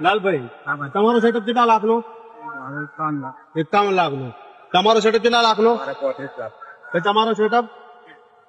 લાલભાઈ તમારો સેટઅપ કેટલા લાખનો? 51 લાખનો. તમારો સેટઅપ કેટલા લાખનો? 35 લાખ. તમારો સેટઅપ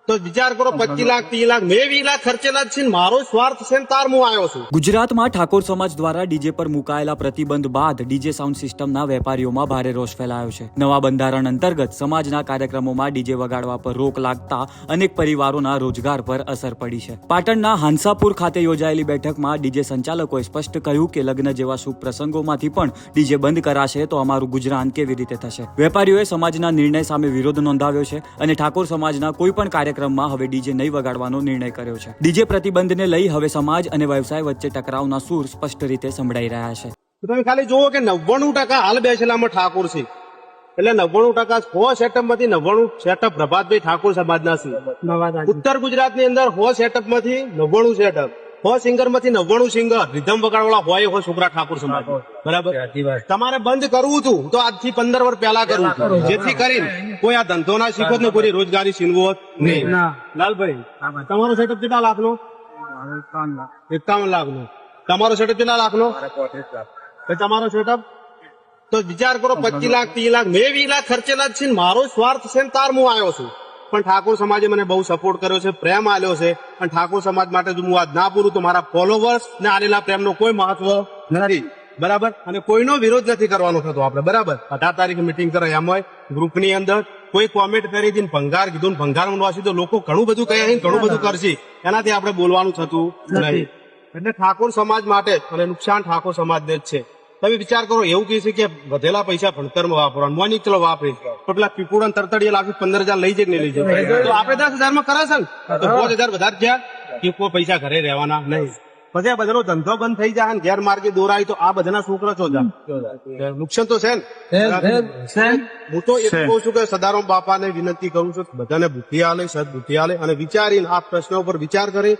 તો વિચાર કરો, 25 લાખ 30 લાખ મેં 20 લાખ ખર્ચેલા જ છે ને મારો સ્વાર્થ છે ને તાર હું આવ્યો છું. ગુજરાતમાં ઠાકોર સમાજ દ્વારા ડીજે પર મુકાયેલા પ્રતિબંધ બાદ ડીજે સાઉન્ડ સિસ્ટમના વેપારીઓમાં ભારે રોષ ફેલાયો છે. નવા બંધારણ અંતર્ગત સમાજના કાર્યક્રમોમાં ડીજે વગાડવા પર રોક લાગતા અનેક પરિવારોના રોજગાર પર અસર પડી છે. પાટણના હાંસાપુર ખાતે યોજાયેલી બેઠકમાં ડીજે સંચાલકોએ સ્પષ્ટ કહ્યું કે લગ્ન જેવા શુભ પ્રસંગોમાંથી પણ ડીજે બંધ કરાશે તો અમારું ગુજરાન કેવી રીતે થશે. વેપારીઓએ સમાજના નિર્ણય સામે વિરોધ નોંધાવ્યો છે અને ઠાકોર સમાજના કોઈ પણ કાર્યક્રમમાં હવે ડીજે નહીં વગાડવાનો નિર્ણય કર્યો છે. ડીજે પ્રતિબંધને લઈ હવે સમાજ અને વ્યવસાય વચ્ચે ટકરાવના સૂર સ્પષ્ટ રીતે સંભળાઈ રહ્યા છે. તમે ખાલી જુઓ કે 99% હાલ બેસેલામાં ઠાકોર છે, એટલે 99% 100 સેટઅપ માંથી 99 સેટઅપ પ્રભાતભાઈ ઠાકોર સમાજના છે. ઉત્તર ગુજરાતની અંદર 100 સેટઅપ માંથી 99 સેટઅપ, 100 સિંગર માંથી 99 સિંગર રિધમ વગાડવાળા હોય છોકરા ઠાકોર સમાજ. બરાબર. તમારે બંધ કરવું હતું તો આજથી 15 વર્ષ પહેલા કરવું હતું, જેથી કરીને કોઈ આ ધંધો ના શીખો ને કોઈ રોજગારી છીનવો નહીં. લાલભાઈ તમારો સેટઅપ કેટલા લાખનો? 51 લાખનો. તમારો સેટઅપ કેટલા લાખનો? 35 લાખ. તમારો સેટઅપ તો વિચાર કરો, 25 લાખ 30 લાખ મેં 20 લાખ ખર્ચેલા જ છે ને મારો સ્વાર્થ છે ને તાર હું આવ્યો છું. પણ ઠાકોર સમાજે મને બહુ સપોર્ટ કર્યો છે, પ્રેમ આલ્યો છે, અને ઠાકોર સમાજ માટે જો હું આજ ના પૂરું તો મારા ફોલોવર્સ ને આલેલા પ્રેમનો કોઈ મહત્વ નથી. બરાબર. અને કોઈનો વિરોધ નથી કરવાનો થતો આપણે. બરાબર. 18 તારીખે મીટિંગ કરે એમાં ગ્રુપની અંદર કોઈ કોમેન્ટ કરી હતી ભંગાર કીધું, ભંગાર વાસી તો લોકો ઘણું બધું કહે ઘણું બધું કરશે, એનાથી આપણે બોલવાનું થતું નહીં. એટલે ઠાકોર સમાજ માટે અને નુકસાન ઠાકોર સમાજને જ છે. તમે વિચાર કરો, એવું કહે છે કે વધેલા પૈસા ભણતરમાં વાપરવાનું, મોની ચલો વાપરી તો પેલા પીપુડા તરતડિયા લાખ 15,000 લઈ જાય ને લઈ જાય તો આપણે 10,000 માં કરે છે ને તો 5,000 વધારે ગયા કે કોઈ પૈસા ઘરે રહેવાના નહીં. પછી આ બધાનો ધંધો બંધ થઈ જાય ને ગેરમાર્ગે દોરાય તો આ બધાના છોકરા ચોજા નુકસાન તો છે ને. હું તો એ કહું છું કે સદારામ બાપાને વિનંતી કરું છું બધાને બુદ્ધિ આલે, સદબુદ્ધિ આલે અને વિચારીને આ પ્રશ્નો પર વિચાર કરી